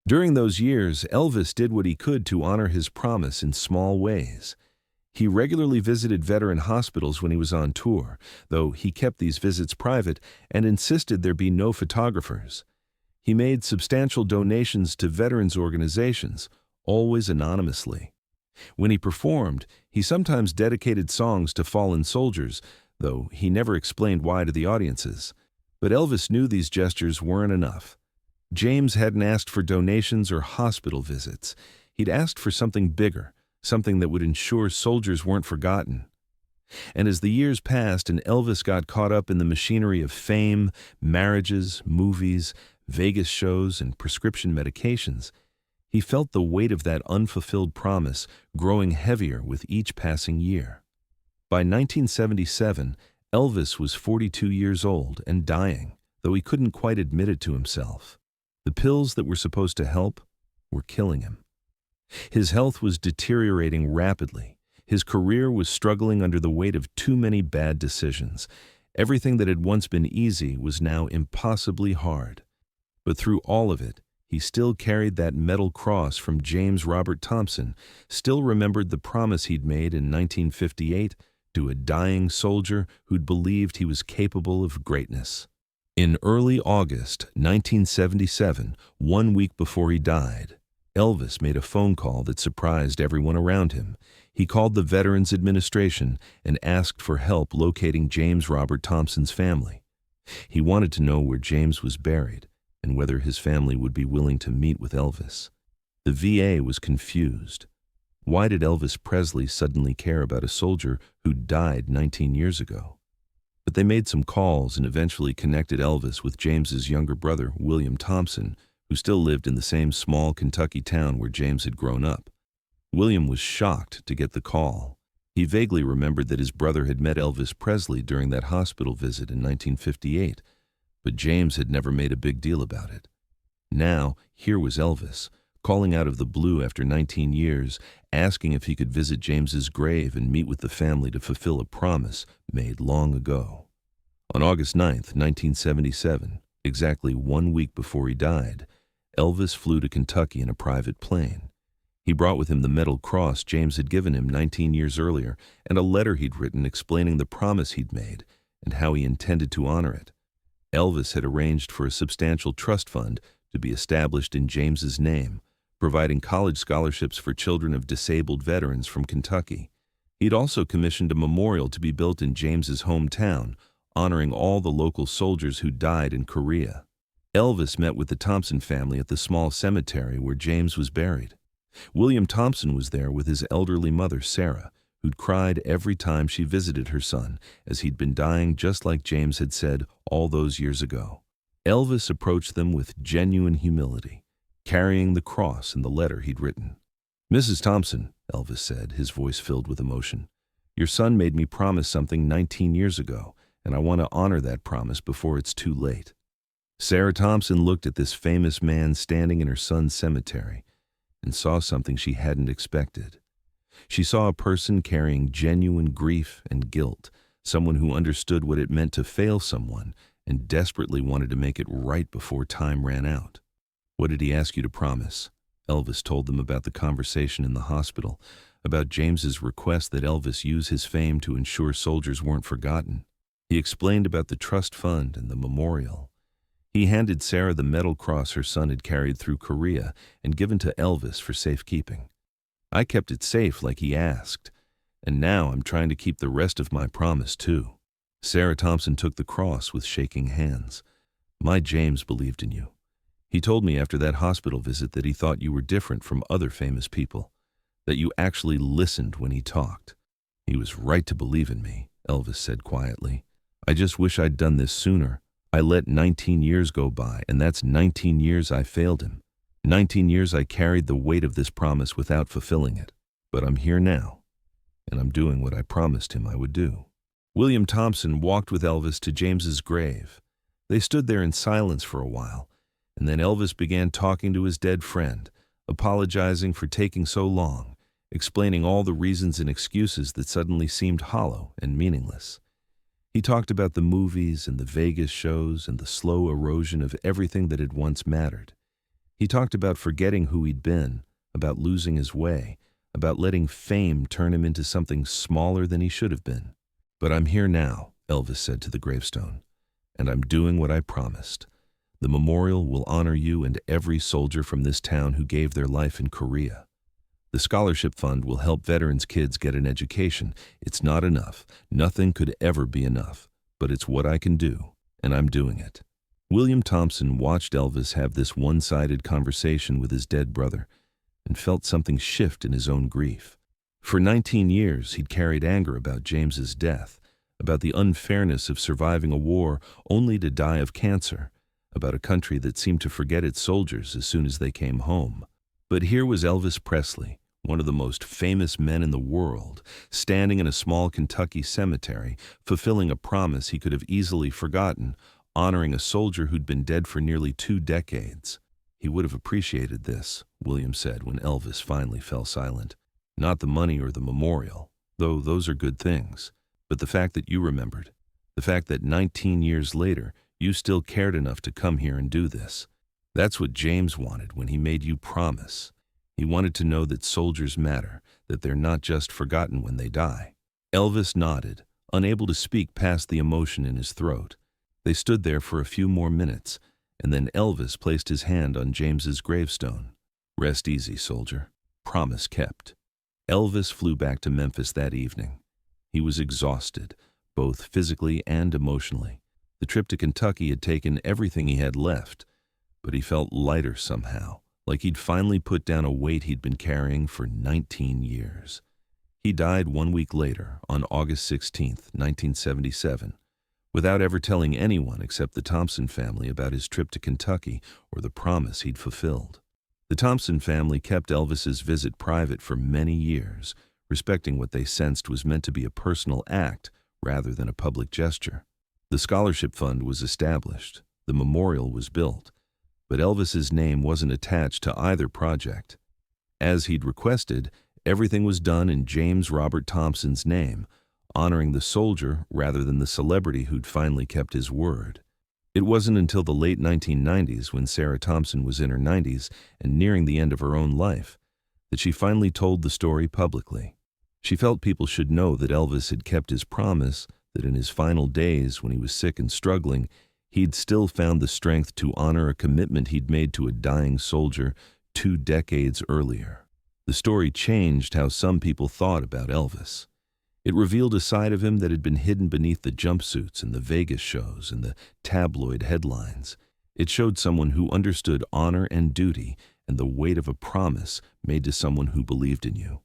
During those years, Elvis did what he could to honor his promise in small ways. He regularly visited veteran hospitals when he was on tour, though he kept these visits private and insisted there be no photographers. He made substantial donations to veterans organizations, always anonymously. When he performed, he sometimes dedicated songs to fallen soldiers, though he never explained why to the audiences. But Elvis knew these gestures weren't enough. James hadn't asked for donations or hospital visits. He'd asked for something bigger, something that would ensure soldiers weren't forgotten. And as the years passed and Elvis got caught up in the machinery of fame, marriages, movies, Vegas shows, and prescription medications, he felt the weight of that unfulfilled promise growing heavier with each passing year. By 1977, Elvis was 42 years old and dying, though he couldn't quite admit it to himself. The pills that were supposed to help were killing him. His health was deteriorating rapidly. His career was struggling under the weight of too many bad decisions. Everything that had once been easy was now impossibly hard. But through all of it, he still carried that metal cross from James Robert Thompson, still remembered the promise he'd made in 1958 to a dying soldier who'd believed he was capable of greatness. In early August 1977, 1 week before he died, Elvis made a phone call that surprised everyone around him. He called the Veterans Administration and asked for help locating James Robert Thompson's family. He wanted to know where James was buried and whether his family would be willing to meet with Elvis. The VA was confused. Why did Elvis Presley suddenly care about a soldier who died 19 years ago? But they made some calls and eventually connected Elvis with James's younger brother, William Thompson, who still lived in the same small Kentucky town where James had grown up. William was shocked to get the call. He vaguely remembered that his brother had met Elvis Presley during that hospital visit in 1958, but James had never made a big deal about it. Now, here was Elvis, calling out of the blue after 19 years, asking if he could visit James's grave and meet with the family to fulfill a promise made long ago. On August 9th, 1977, exactly 1 week before he died, Elvis flew to Kentucky in a private plane. He brought with him the metal cross James had given him 19 years earlier and a letter he'd written explaining the promise he'd made and how he intended to honor it. Elvis had arranged for a substantial trust fund to be established in James's name, providing college scholarships for children of disabled veterans from Kentucky. He'd also commissioned a memorial to be built in James's hometown, honoring all the local soldiers who died in Korea. Elvis met with the Thompson family at the small cemetery where James was buried. William Thompson was there with his elderly mother, Sarah, who'd cried every time she visited her son, as he'd been dying just like James had said all those years ago. Elvis approached them with genuine humility, carrying the cross and the letter he'd written. "Mrs. Thompson," Elvis said, his voice filled with emotion, "your son made me promise something 19 years ago, and I want to honor that promise before it's too late." Sarah Thompson looked at this famous man standing in her son's cemetery and saw something she hadn't expected. She saw a person carrying genuine grief and guilt, someone who understood what it meant to fail someone and desperately wanted to make it right before time ran out. "What did he ask you to promise?" Elvis told them about the conversation in the hospital, about James's request that Elvis use his fame to ensure soldiers weren't forgotten. He explained about the trust fund and the memorial. He handed Sarah the metal cross her son had carried through Korea and given to Elvis for safekeeping. "I kept it safe like he asked, and now I'm trying to keep the rest of my promise too." Sarah Thompson took the cross with shaking hands. "My James believed in you. He told me after that hospital visit that he thought you were different from other famous people, that you actually listened when he talked." "He was right to believe in me," Elvis said quietly. "I just wish I'd done this sooner. I let 19 years go by, and that's 19 years I failed him. 19 years I carried the weight of this promise without fulfilling it. But I'm here now, and I'm doing what I promised him I would do." William Thompson walked with Elvis to James's grave. They stood there in silence for a while, and then Elvis began talking to his dead friend, apologizing for taking so long, explaining all the reasons and excuses that suddenly seemed hollow and meaningless. He talked about the movies and the Vegas shows and the slow erosion of everything that had once mattered. He talked about forgetting who he'd been, about losing his way, about letting fame turn him into something smaller than he should have been. "But I'm here now," Elvis said to the gravestone, "and I'm doing what I promised. The memorial will honor you and every soldier from this town who gave their life in Korea. The scholarship fund will help veterans' kids get an education. It's not enough. Nothing could ever be enough. But it's what I can do, and I'm doing it." William Thompson watched Elvis have this one-sided conversation with his dead brother and felt something shift in his own grief. For 19 years, he'd carried anger about James's death, about the unfairness of surviving a war only to die of cancer, about a country that seemed to forget its soldiers as soon as they came home. But here was Elvis Presley, one of the most famous men in the world, standing in a small Kentucky cemetery, fulfilling a promise he could have easily forgotten, honoring a soldier who'd been dead for nearly 2 decades. "He would have appreciated this," William said when Elvis finally fell silent. "Not the money or the memorial, though those are good things, but the fact that you remembered, the fact that 19 years later you still cared enough to come here and do this. That's what James wanted when he made you promise. He wanted to know that soldiers matter, that they're not just forgotten when they die." Elvis nodded, unable to speak past the emotion in his throat. They stood there for a few more minutes, and then Elvis placed his hand on James's gravestone. "Rest easy, soldier. Promise kept." Elvis flew back to Memphis that evening. He was exhausted, both physically and emotionally. The trip to Kentucky had taken everything he had left, but he felt lighter somehow, like he'd finally put down a weight he'd been carrying for 19 years. He died 1 week later, on August 16, 1977, without ever telling anyone except the Thompson family about his trip to Kentucky or the promise he'd fulfilled. The Thompson family kept Elvis's visit private for many years, respecting what they sensed was meant to be a personal act rather than a public gesture. The scholarship fund was established, the memorial was built, but Elvis's name wasn't attached to either project. As he'd requested, everything was done in James Robert Thompson's name, honoring the soldier rather than the celebrity who'd finally kept his word. It wasn't until the late 1990s, when Sarah Thompson was in her 90s and nearing the end of her own life, that she finally told the story publicly. She felt people should know that Elvis had kept his promise, that in his final days, when he was sick and struggling, he'd still found the strength to honor a commitment he'd made to a dying soldier 2 decades earlier. The story changed how some people thought about Elvis. It revealed a side of him that had been hidden beneath the jumpsuits and the Vegas shows and the tabloid headlines. It showed someone who understood honor and duty and the weight of a promise made to someone who believed in you.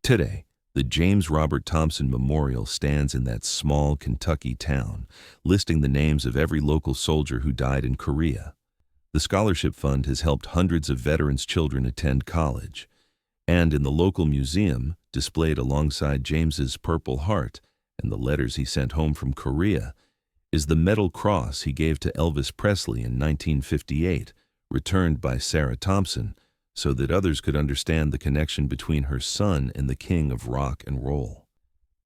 Today, the James Robert Thompson Memorial stands in that small Kentucky town, listing the names of every local soldier who died in Korea. The scholarship fund has helped hundreds of veterans' children attend college. And in the local museum, displayed alongside James's Purple Heart and the letters he sent home from Korea, is the metal cross he gave to Elvis Presley in 1958, returned by Sarah Thompson, so that others could understand the connection between her son and the king of rock and roll.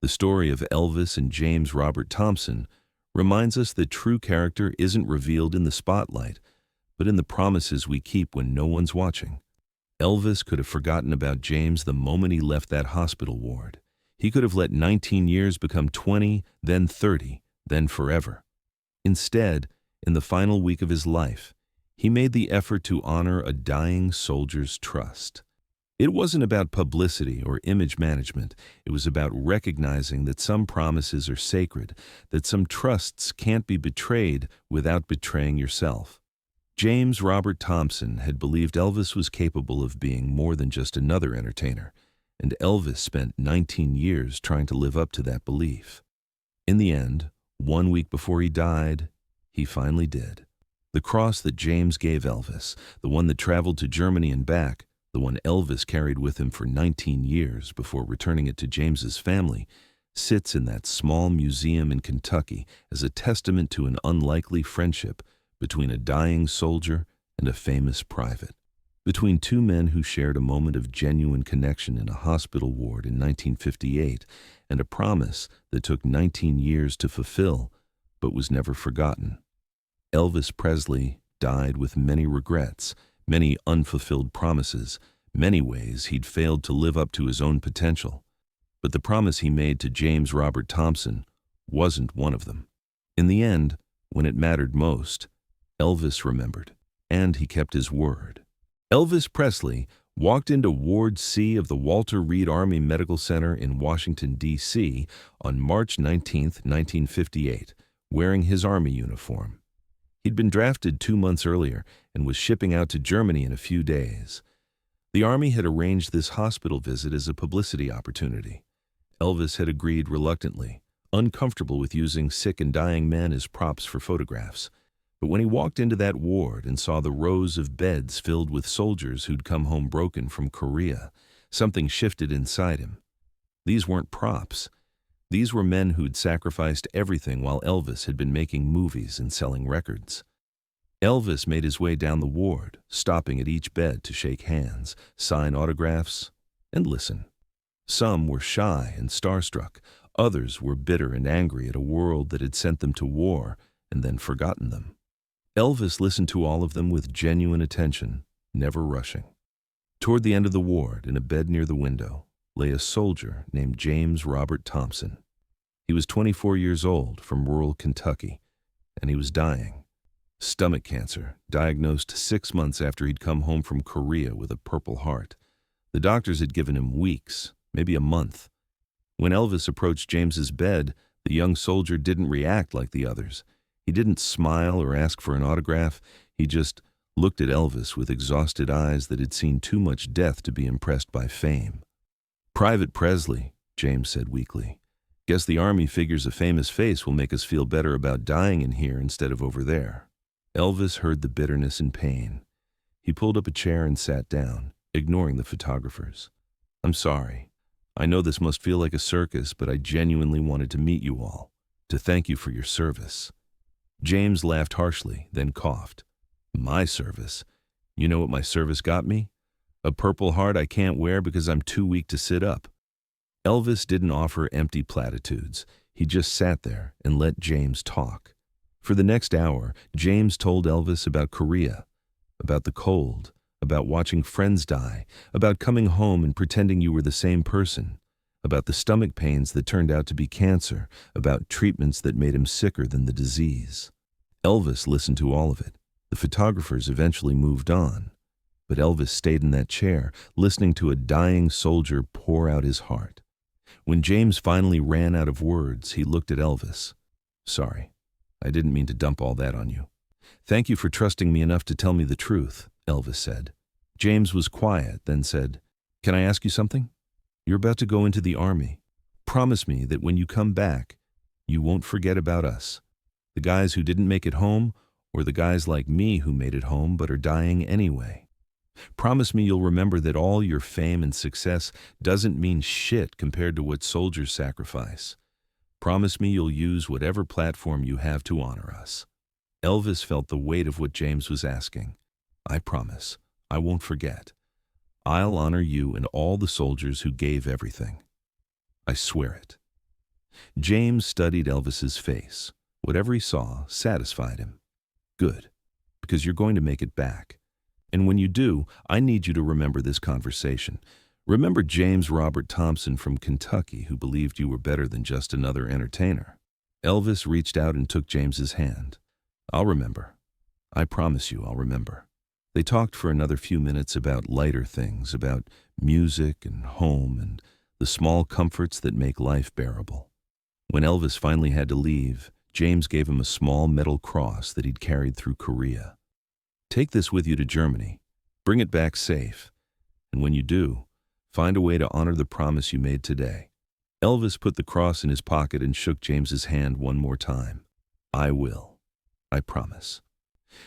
The story of Elvis and James Robert Thompson reminds us that true character isn't revealed in the spotlight, but in the promises we keep when no one's watching. Elvis could have forgotten about James the moment he left that hospital ward. He could have let 19 years become 20, then 30, then forever. Instead, in the final week of his life, he made the effort to honor a dying soldier's trust. It wasn't about publicity or image management. It was about recognizing that some promises are sacred, that some trusts can't be betrayed without betraying yourself. James Robert Thompson had believed Elvis was capable of being more than just another entertainer, and Elvis spent 19 years trying to live up to that belief. In the end, 1 week before he died, he finally did. The cross that James gave Elvis, the one that traveled to Germany and back, the one Elvis carried with him for 19 years before returning it to James's family, sits in that small museum in Kentucky as a testament to an unlikely friendship between a dying soldier and a famous private, between 2 men who shared a moment of genuine connection in a hospital ward in 1958 and a promise that took 19 years to fulfill but was never forgotten. Elvis Presley died with many regrets, many unfulfilled promises, many ways he'd failed to live up to his own potential. But the promise he made to James Robert Thompson wasn't one of them. In the end, when it mattered most, Elvis remembered, and he kept his word. Elvis Presley walked into Ward C of the Walter Reed Army Medical Center in Washington, D.C. on March 19, 1958, wearing his Army uniform. He'd been drafted 2 months earlier and was shipping out to Germany in a few days. The Army had arranged this hospital visit as a publicity opportunity. Elvis had agreed reluctantly, uncomfortable with using sick and dying men as props for photographs. But when he walked into that ward and saw the rows of beds filled with soldiers who'd come home broken from Korea, something shifted inside him. These weren't props. These were men who'd sacrificed everything while Elvis had been making movies and selling records. Elvis made his way down the ward, stopping at each bed to shake hands, sign autographs, and listen. Some were shy and starstruck. Others were bitter and angry at a world that had sent them to war and then forgotten them. Elvis listened to all of them with genuine attention, never rushing. Toward the end of the ward, in a bed near the window, lay a soldier named James Robert Thompson. He was 24 years old, from rural Kentucky, and he was dying. Stomach cancer, diagnosed 6 months after he'd come home from Korea with a Purple Heart. The doctors had given him weeks, maybe a month. When Elvis approached James's bed, the young soldier didn't react like the others. He didn't smile or ask for an autograph. He just looked at Elvis with exhausted eyes that had seen too much death to be impressed by fame. "Private Presley," James said weakly. "Guess the Army figures a famous face will make us feel better about dying in here instead of over there." Elvis heard the bitterness and pain. He pulled up a chair and sat down, ignoring the photographers. "I'm sorry. I know this must feel like a circus, but I genuinely wanted to meet you all, to thank you for your service." James laughed harshly, then coughed. "My service? You know what my service got me? A Purple Heart I can't wear because I'm too weak to sit up." Elvis didn't offer empty platitudes. He just sat there and let James talk. For the next hour, James told Elvis about Korea, about the cold, about watching friends die, about coming home and pretending you were the same person, about the stomach pains that turned out to be cancer, about treatments that made him sicker than the disease. Elvis listened to all of it. The photographers eventually moved on, but Elvis stayed in that chair, listening to a dying soldier pour out his heart. When James finally ran out of words, he looked at Elvis. "Sorry, I didn't mean to dump all that on you. Thank you for trusting me enough to tell me the truth," Elvis said. James was quiet, then said, "Can I ask you something? You're about to go into the Army. Promise me that when you come back, you won't forget about us. The guys who didn't make it home, or the guys like me who made it home but are dying anyway. Promise me you'll remember that all your fame and success doesn't mean shit compared to what soldiers sacrifice. Promise me you'll use whatever platform you have to honor us." Elvis felt the weight of what James was asking. "I promise. I won't forget. I'll honor you and all the soldiers who gave everything. I swear it." James studied Elvis's face. Whatever he saw satisfied him. "Good, because you're going to make it back. And when you do, I need you to remember this conversation. Remember James Robert Thompson from Kentucky who believed you were better than just another entertainer." Elvis reached out and took James's hand. "I'll remember. I promise you I'll remember." They talked for another few minutes about lighter things, about music and home and the small comforts that make life bearable. When Elvis finally had to leave, James gave him a small metal cross that he'd carried through Korea. "Take this with you to Germany. Bring it back safe. And when you do, find a way to honor the promise you made today." Elvis put the cross in his pocket and shook James's hand one more time. "I will. I promise."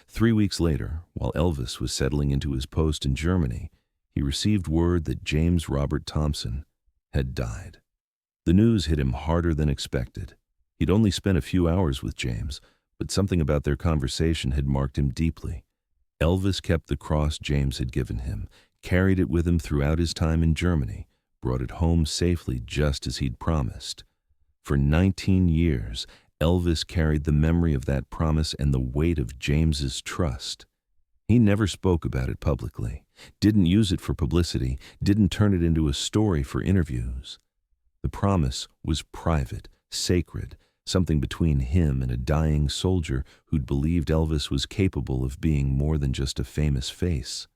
3 weeks later, while Elvis was settling into his post in Germany, he received word that James Robert Thompson had died. The news hit him harder than expected. He'd only spent a few hours with James, but something about their conversation had marked him deeply. Elvis kept the cross James had given him, carried it with him throughout his time in Germany, brought it home safely just as he'd promised. For 19 years, Elvis carried the memory of that promise and the weight of James's trust. He never spoke about it publicly, didn't use it for publicity, didn't turn it into a story for interviews. The promise was private, sacred, something between him and a dying soldier who'd believed Elvis was capable of being more than just a famous face.